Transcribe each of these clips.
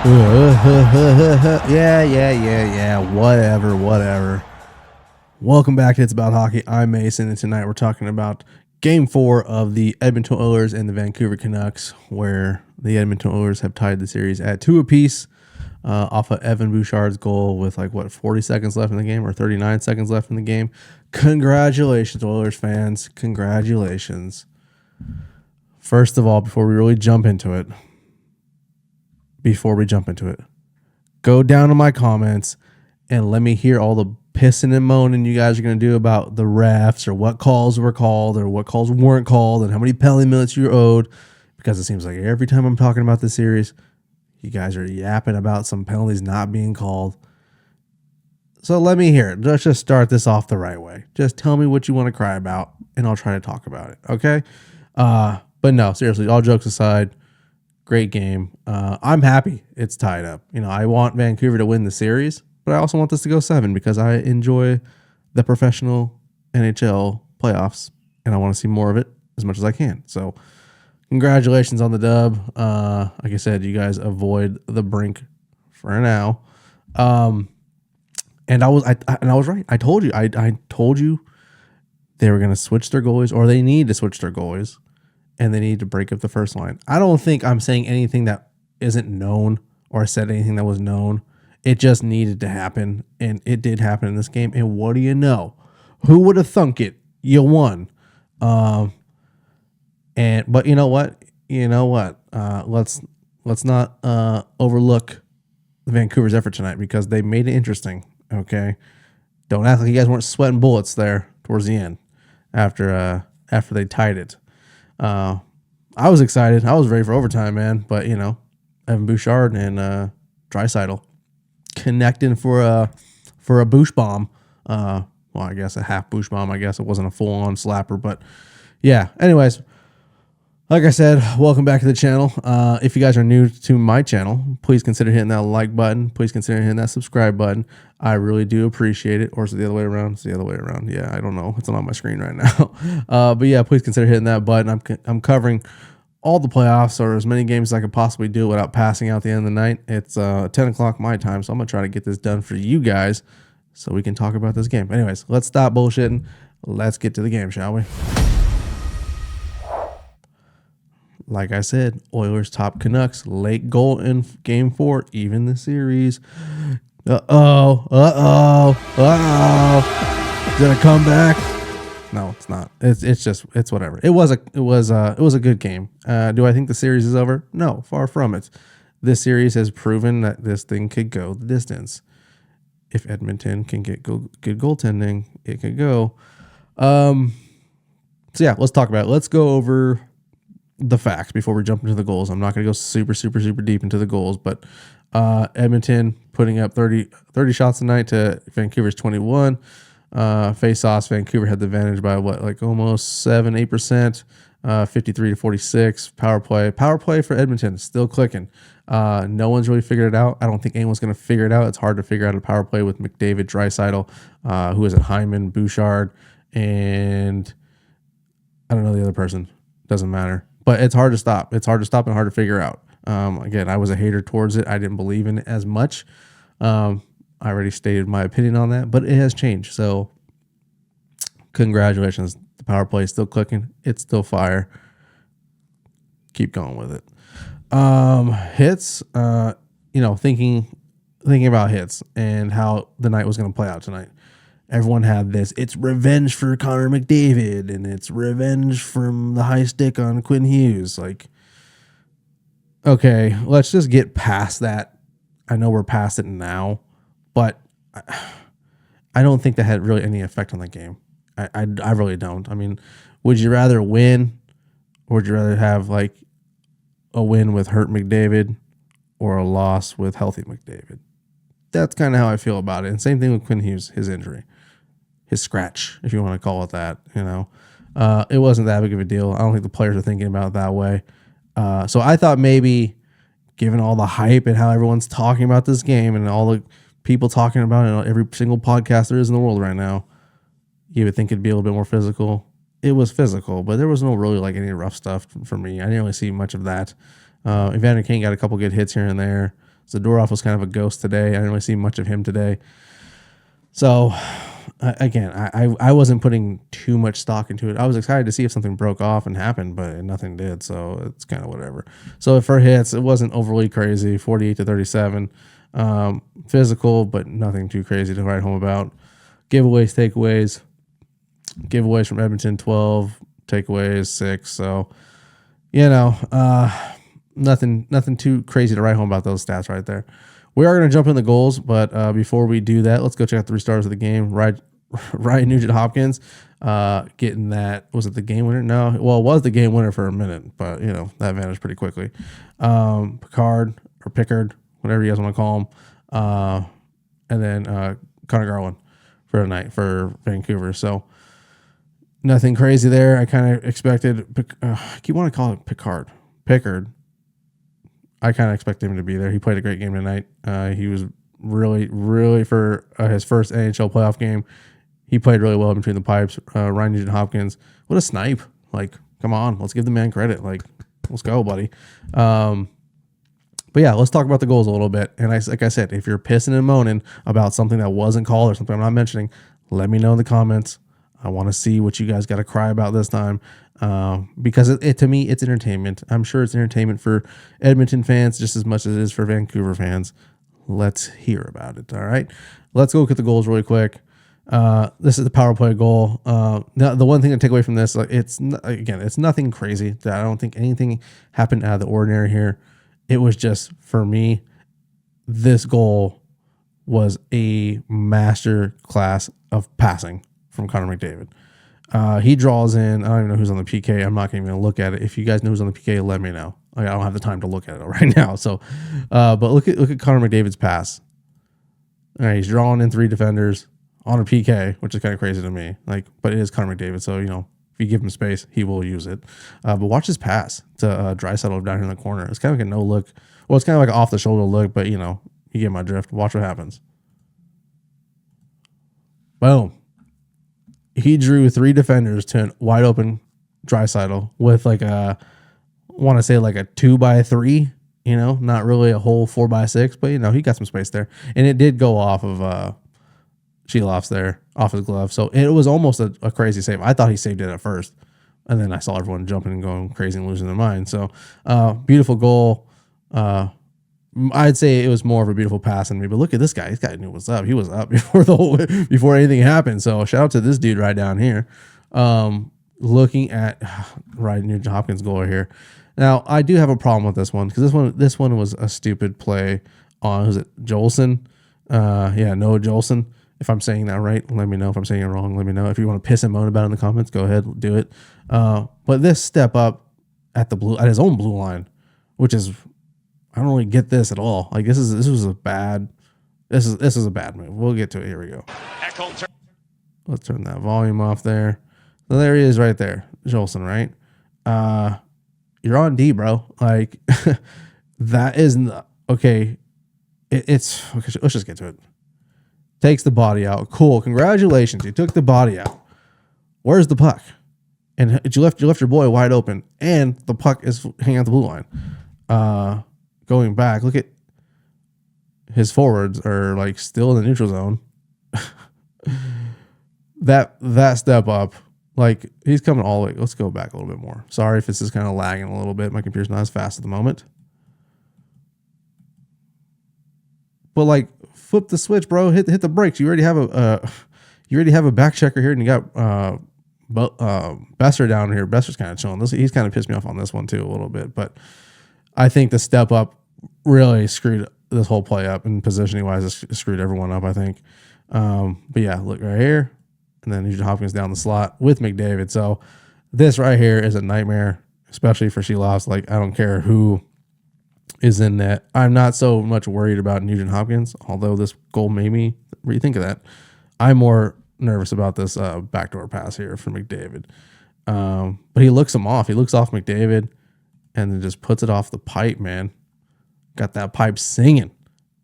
Yeah. Whatever. Welcome back to It's About Hockey. I'm Mason, and tonight we're talking about Game 4 of the Edmonton Oilers and the Vancouver Canucks, where the Edmonton Oilers have tied the series at 2 apiece off of Evan Bouchard's goal with 40 seconds left in the game or 39 seconds left in the game. Congratulations, Oilers fans. Congratulations. First of all, before we jump into it, go down to my comments and let me hear all the pissing and moaning you guys are going to do about the refs or what calls were called or what calls weren't called and how many penalty minutes you're owed, because it seems like every time I'm talking about this series, you guys are yapping about some penalties not being called. So let me hear it. Let's just start this off the right way. Just tell me what you want to cry about, and I'll try to talk about it, okay? But no, seriously, all jokes aside, great game. I'm happy it's tied up. I want Vancouver to win the series, but I also want this to go 7 because I enjoy the professional NHL playoffs, and I want to see more of it as much as I can. So congratulations on the dub. Like I said, you guys avoid the brink for now. And I was right. I told you. I told you they were going to switch their goalies, or they need to switch their goalies, and they need to break up the first line. I don't think I'm saying anything that isn't known, or I said anything that was known. It just needed to happen, and it did happen in this game. And what do you know? Who would have thunk it? You won. But you know what? Let's not overlook Vancouver's effort tonight, because they made it interesting. Okay, don't act like you guys weren't sweating bullets there towards the end after they tied it. I was excited. I was ready for overtime, man. But Evan Bouchard and Draisaitl connecting for a Bouch bomb. Well, I guess a half Bouch bomb. I guess it wasn't a full on slapper, but yeah. Anyways, like I said, welcome back to the channel. If you guys are new to my channel, please consider hitting that like button. Please consider hitting that subscribe button. I really do appreciate it. Or is it the other way around? It's the other way around. Yeah, I don't know. It's not on my screen right now. But yeah, please consider hitting that button. I'm covering all the playoffs, or as many games as I could possibly do without passing out the end of the night. It's 10 o'clock my time, so I'm going to try to get this done for you guys so we can talk about this game. Anyways, let's stop bullshitting. Let's get to the game, shall we? Like I said, Oilers top Canucks. Late goal in Game 4, even the series. Uh-oh. Is it a comeback? No, it's not. It's whatever. It was a good game. Do I think the series is over? No, far from it. This series has proven that this thing could go the distance. If Edmonton can get good goaltending, it could go. So yeah, let's talk about it. Let's go over the facts before we jump into the goals. I'm not going to go super deep into the goals, but Edmonton putting up 30 shots tonight to Vancouver's 21. Face-offs, Vancouver had the advantage by almost 7-8%, 53-46. Power play for Edmonton still clicking. No one's really figured it out. I don't think anyone's going to figure it out. It's hard to figure out a power play with McDavid, Draisaitl, who is at Hyman, Bouchard, and I don't know the other person. Doesn't matter. But it's hard to stop. It's hard to stop and hard to figure out. Again, I was a hater towards it. I didn't believe in it as much. I already stated my opinion on that, but it has changed. So congratulations. The power play is still clicking. It's still fire. Keep going with it. Hits, thinking about hits and how the night was going to play out tonight. Everyone had this, it's revenge for Connor McDavid, and it's revenge from the high stick on Quinn Hughes. Okay, let's just get past that. I know we're past it now, but I don't think that had really any effect on the game. I really don't. I mean, would you rather win, or would you rather have a win with hurt McDavid or a loss with healthy McDavid? That's kind of how I feel about it. And same thing with Quinn Hughes, his injury. His scratch, if you want to call it that, it wasn't that big of a deal. I don't think the players are thinking about it that way. So I thought maybe, given all the hype and how everyone's talking about this game and all the people talking about it on every single podcast there is in the world right now, you would think it'd be a little bit more physical. It was physical, but there was no really any rough stuff for me. I didn't really see much of that. Evander Kane got a couple good hits here and there. Zadorov was kind of a ghost today. I didn't really see much of him today. So, again, I wasn't putting too much stock into it. I was excited to see if something broke off and happened, but nothing did. So it's kind of whatever. So for hits, it wasn't overly crazy. 48-37, physical, but nothing too crazy to write home about. Giveaways, takeaways from Edmonton, 12, takeaways 6. So, nothing too crazy to write home about those stats right there. We are going to jump in the goals, but before we do that, let's go check out the restarts of the game. Ryan Nugent-Hopkins getting that. Was it the game winner? No. Well, it was the game winner for a minute, but, that vanished pretty quickly. Pickard, whatever you guys want to call him. And then Conor Garland for tonight for Vancouver. So nothing crazy there. I kind of expected, I keep wanting to call it Pickard. I kind of expect him to be there. He played a great game tonight. He was really, really for his first NHL playoff game. He played really well between the pipes. Ryan Nugent-Hopkins, what a snipe! Like, come on, let's give the man credit. Like, let's go, buddy. But yeah, let's talk about the goals a little bit. And like I said, if you're pissing and moaning about something that wasn't called or something I'm not mentioning, let me know in the comments. I want to see what you guys got to cry about this time. Because it to me, it's entertainment. I'm sure it's entertainment for Edmonton fans just as much as it is for Vancouver fans. Let's hear about it. All right, let's go look at the goals really quick. This is the power play goal. Now the one thing to take away from this, it's nothing crazy. I don't think anything happened out of the ordinary here. It was just, for me, this goal was a master class of passing from Connor McDavid. He draws in. I don't even know who's on the PK. I'm not even going to look at it. If you guys know who's on the PK, let me know. I don't have the time to look at it right now. So, but look at Connor McDavid's pass. All right, he's drawing in 3 defenders on a PK, which is kind of crazy to me. But it is Connor McDavid, so if you give him space, he will use it. But watch his pass to Draisaitl down here in the corner. It's kind of like a no look. Well, it's kind of like an off the shoulder look, but you get my drift. Watch what happens. Boom. He drew 3 defenders to an wide open Draisaitl with like a 2x3, not really a whole 4x6, but he got some space there. And it did go off of Sheeloff's there, off his glove. So it was almost a crazy save. I thought he saved it at first. And then I saw everyone jumping and going crazy and losing their mind. So beautiful goal. I'd say it was more of a beautiful pass than me, but look at this guy. This guy knew what's up. He was up before anything happened. So shout out to this dude right down here. Looking at Ryan Nugent-Hopkins' goal here. Now I do have a problem with this one because this one was a stupid play on, who's it, Jolson? Noah Jolson. If I'm saying that right, let me know. If I'm saying it wrong, let me know. If you want to piss and moan about it in the comments, go ahead, do it. But this step up at his own blue line, which is, I don't really get this at all. This is a bad move. We'll get to it. Here we go. Let's turn that volume off there. So there he is right there. Jolson, right? You're on D, bro. That is okay. It's okay. Let's just get to it. Takes the body out. Cool. Congratulations. You took the body out. Where's the puck? And you left your boy wide open, and the puck is hanging out the blue line. Going back, look at his forwards are still in the neutral zone. that step up, he's coming all the way. Let's go back a little bit more. Sorry if this is kind of lagging a little bit. My computer's not as fast at the moment. But flip the switch, bro. Hit the brakes. You already have a back checker here, and you got Boeser down here. Boeser's kind of chilling. He's kind of pissed me off on this one too a little bit, but I think the step up really screwed this whole play up, and positioning wise, it screwed everyone up, I think. But yeah, look right here, and then Nugent-Hopkins down the slot with McDavid. So this right here is a nightmare, especially for Sheeloff's. I don't care who is in net. I'm not so much worried about Nugent-Hopkins, although this goal made me rethink of that. I'm more nervous about this backdoor pass here for McDavid. But he looks him off. He looks off McDavid and then just puts it off the pipe, man. Got that pipe singing.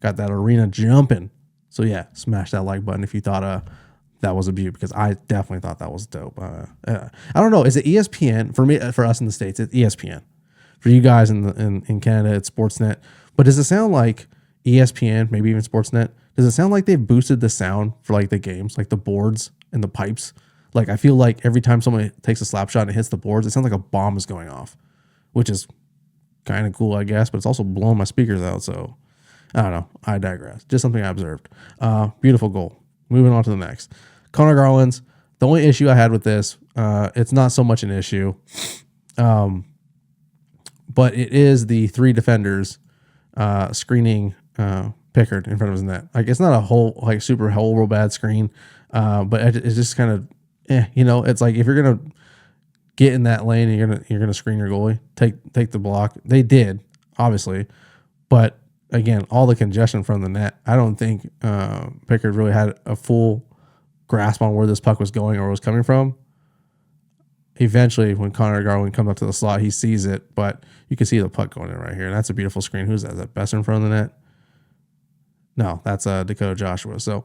Got that arena jumping. So yeah, smash that like button if you thought that was a beaut, because I definitely thought that was dope. I don't know. Is it ESPN? For me, for us in the States, it's ESPN. For you guys in Canada, it's Sportsnet. But does it sound like ESPN, maybe even Sportsnet, does it sound like they've boosted the sound for like the games, like the boards and the pipes? Like I feel like every time someone takes a slap shot and it hits the boards, it sounds like a bomb is going off, which is kind of cool, I guess, but it's also blowing my speakers out. So I don't know. I digress. Just something I observed. Beautiful goal. Moving on to the next. Conor Garland's. The only issue I had with this, it's not so much an issue, but it is the three defenders screening Pickard in front of his net. Like it's not a whole like super horrible bad screen, but it's just kind of it's like if you're gonna get in that lane and you're gonna screen your goalie, take the block. They did obviously, but again, all the congestion from the net. I don't think Pickard really had a full grasp on where this puck was going or was coming from. Eventually, when Conor Garland comes up to the slot, he sees it, but you can see the puck going in right here. And that's a beautiful screen. Who's that? Is that Boeser in front of the net? No, that's Dakota Joshua. So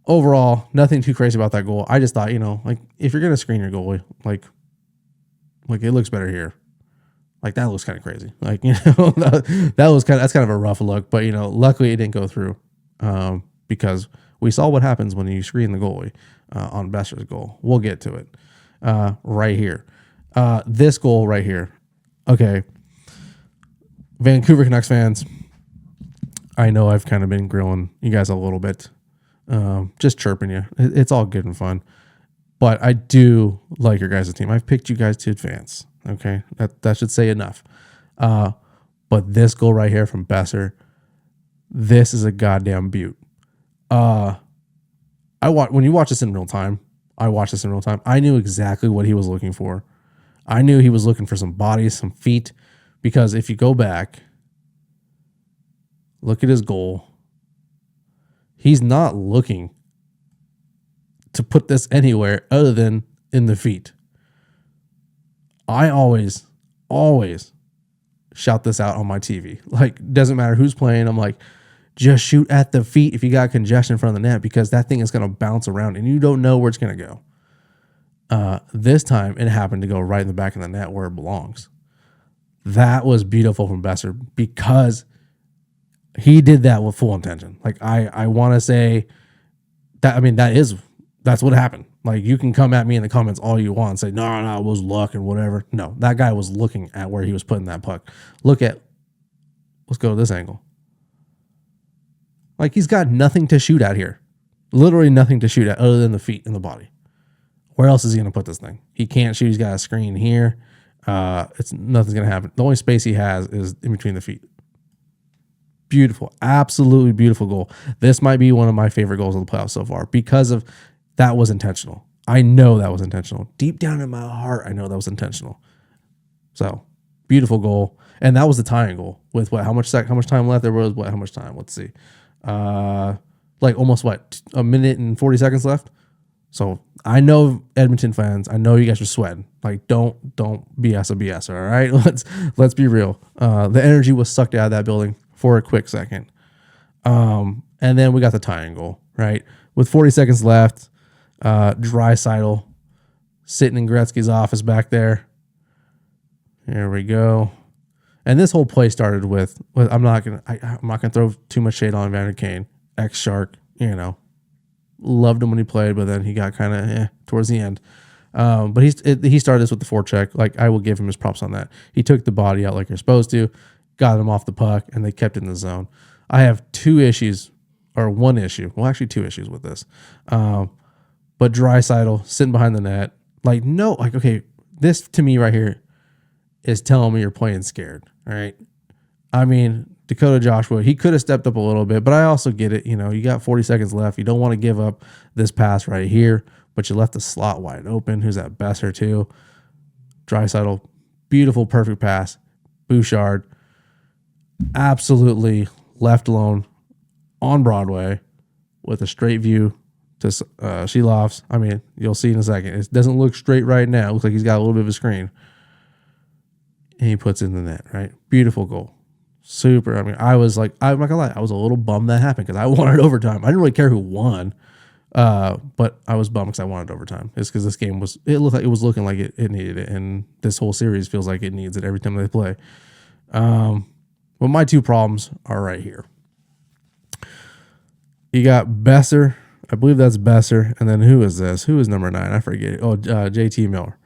overall, nothing too crazy about that goal. I just thought, like if you're gonna screen your goalie, like it looks better here. Like that looks kind of crazy. Like that's kind of a rough look. But luckily it didn't go through because we saw what happens when you screen the goalie on Boeser's goal. We'll get to it right here. This goal right here. Okay, Vancouver Canucks fans. I know I've kind of been grilling you guys a little bit, just chirping you. It's all good and fun, but I do like your guys' team. I've picked you guys to advance. Okay, that should say enough. But this goal right here from Boeser, this is a goddamn beaut. When you watch this in real time, I knew exactly what he was looking for. I knew he was looking for some bodies, some feet, because if you go back, look at his goal. He's not looking to put this anywhere other than in the feet. I always shout this out on my TV. Like, doesn't matter who's playing. I'm like, just shoot at the feet if you got congestion in front of the net because that thing is going to bounce around and you don't know where it's going to go. This time, it happened to go right in the back of the net where it belongs. That was beautiful from Boeser because he did that with full intention. Like, I want to say that, that's what happened. Like, you can come at me in the comments all you want and say, no, it was luck and whatever. No, that guy was looking at where he was putting that puck. Let's go to this angle. Like, he's got nothing to shoot at here. Literally nothing to shoot at other than the feet and the body. Where else is he going to put this thing? He can't shoot. He's got a screen here. Nothing's going to happen. The only space he has is in between the feet. Beautiful. Absolutely beautiful goal. This might be one of my favorite goals of the playoffs so far because of that was intentional. I know that was intentional. Deep down in my heart, I know that was intentional. So, beautiful goal. And that was the tying goal with how much time left? There was how much time? Let's see. Like almost a minute and 40 seconds left. So I know Edmonton fans, I know you guys are sweating. Like don't BS a BS. All right, let's be real. The energy was sucked out of that building for a quick second. And then we got the tying goal, right? With 40 seconds left, Draisaitl sitting in Gretzky's office back there. Here we go. And this whole play started with I'm not gonna throw too much shade on Vander Kane, ex-Shark, loved him when he played, but then he got kind of towards the end. But he started this with the forecheck. Like, I will give him his props on that. He took the body out like you're supposed to, got him off the puck, and they kept it in the zone. I have one issue. Well, actually two issues with this. But Draisaitl sitting behind the net, okay, this to me right here is telling me you're playing scared, right? Dakota Joshua, he could have stepped up a little bit, but I also get it. You got 40 seconds left. You don't want to give up this pass right here, but you left the slot wide open. Who's that? Boeser too. Draisaitl, beautiful, perfect pass. Bouchard, absolutely left alone on Broadway with a straight view to Shelov's. You'll see in a second. It doesn't look straight right now. It looks like he's got a little bit of a screen. And he puts it in the net, right? Beautiful goal. Super. I'm not gonna lie, I was a little bummed that happened because I wanted overtime. I didn't really care who won, but I was bummed because I wanted overtime. It's because this game looked like it was looking like it needed it, and this whole series feels like it needs it every time they play. But my two problems are right here. You got Boeser. I believe that's Boeser. And then who is this? Who is number 9? I forget. Oh, JT Miller.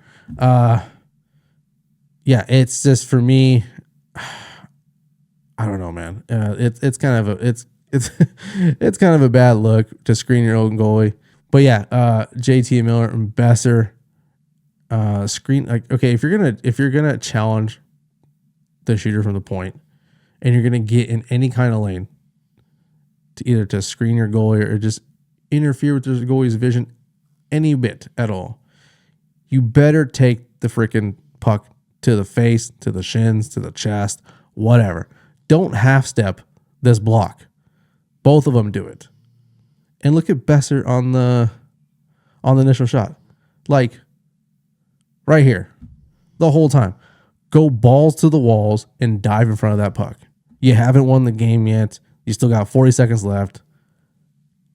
Yeah, it's just for me. I don't know, man. It's kind of a it's kind of a bad look to screen your own goalie. But yeah, JT Miller and Boeser screen. Like, okay, if you're gonna challenge the shooter from the point, and you're gonna get in any kind of lane to either to screen your goalie or just interfere with the goalie's vision any bit at all, you better take the freaking puck to the face, to the shins, to the chest, whatever. Don't half step this block. Both of them do it. And look at Boeser on the initial shot. Like right here. The whole time. Go balls to the walls and dive in front of that puck. You haven't won the game yet. You still got 40 seconds left.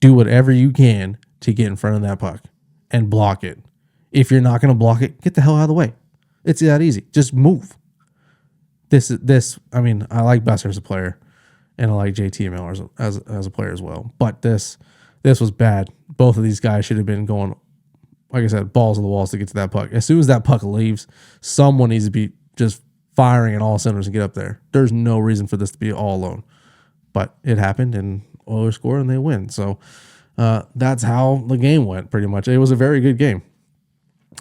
Do whatever you can to get in front of that puck and block it. If you're not going to block it, get the hell out of the way. It's that easy. Just move. I mean, I like Boeser as a player, and I like JT Miller as a player as well. But this was bad. Both of these guys should have been going, like I said, balls to the walls to get to that puck. As soon as that puck leaves, someone needs to be just firing at all cylinders and get up there. There's no reason for this to be all alone. But it happened, and Oilers score, and they win. So that's how the game went, pretty much. It was a very good game.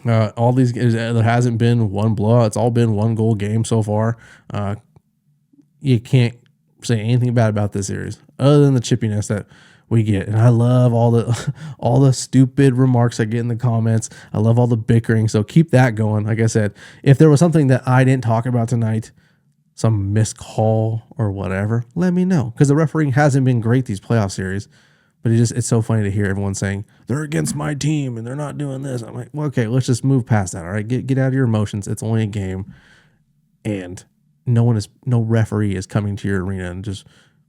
All these games, there hasn't been one blowout. It's all been one goal game so far. You can't say anything bad about this series other than the chippiness that we get. And I love all the stupid remarks I get in the comments. I love all the bickering. So keep that going. Like I said, if there was something that I didn't talk about tonight, some missed call or whatever, let me know. Because the refereeing hasn't been great these playoff series. But it's so funny to hear everyone saying, they're against my team and they're not doing this. I'm like, well, okay, let's just move past that, all right? Get out of your emotions. It's only a game. And no referee is coming to your arena and just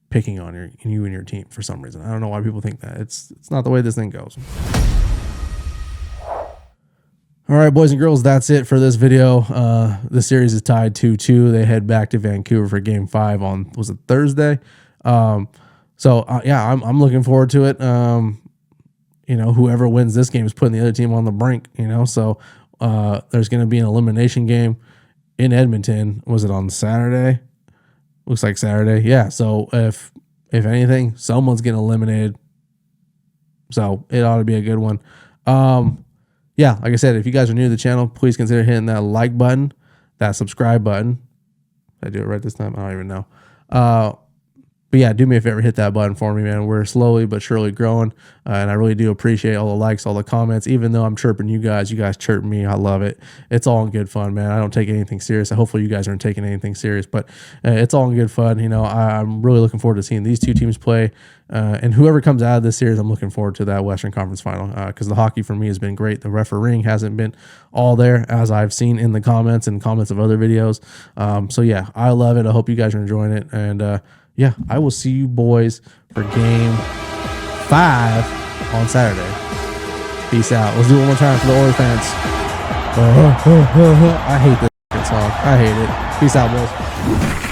picking on you and your team for some reason. I don't know why people think that. It's not the way this thing goes. All right, boys and girls, that's it for this video. The series is tied 2-2. They head back to Vancouver for Game 5 on, was it Thursday? So I'm looking forward to it. Whoever wins this game is putting the other team on the brink, so there's going to be an elimination game in Edmonton. Was it on Saturday? Looks like Saturday. Yeah. So if anything, someone's getting eliminated. So it ought to be a good one. Yeah, like I said, if you guys are new to the channel, please consider hitting that like button, that subscribe button. Did I do it right this time? I don't even know. But yeah, do me a favor, hit that button for me, man. We're slowly but surely growing, and I really do appreciate all the likes, all the comments. Even though I'm chirping you guys chirp me. I love it. It's all in good fun, man. I don't take anything serious. Hopefully you guys aren't taking anything serious, but it's all in good fun. I'm really looking forward to seeing these two teams play, and whoever comes out of this series, I'm looking forward to that Western Conference Final, because the hockey for me has been great. The refereeing hasn't been all there, as I've seen in the comments and comments of other videos. So yeah, I love it. I hope you guys are enjoying it, and yeah, I will see you boys for Game 5 on Saturday. Peace out. Let's do it one more time for the Oilers fans. I hate this song. I hate it. Peace out, boys.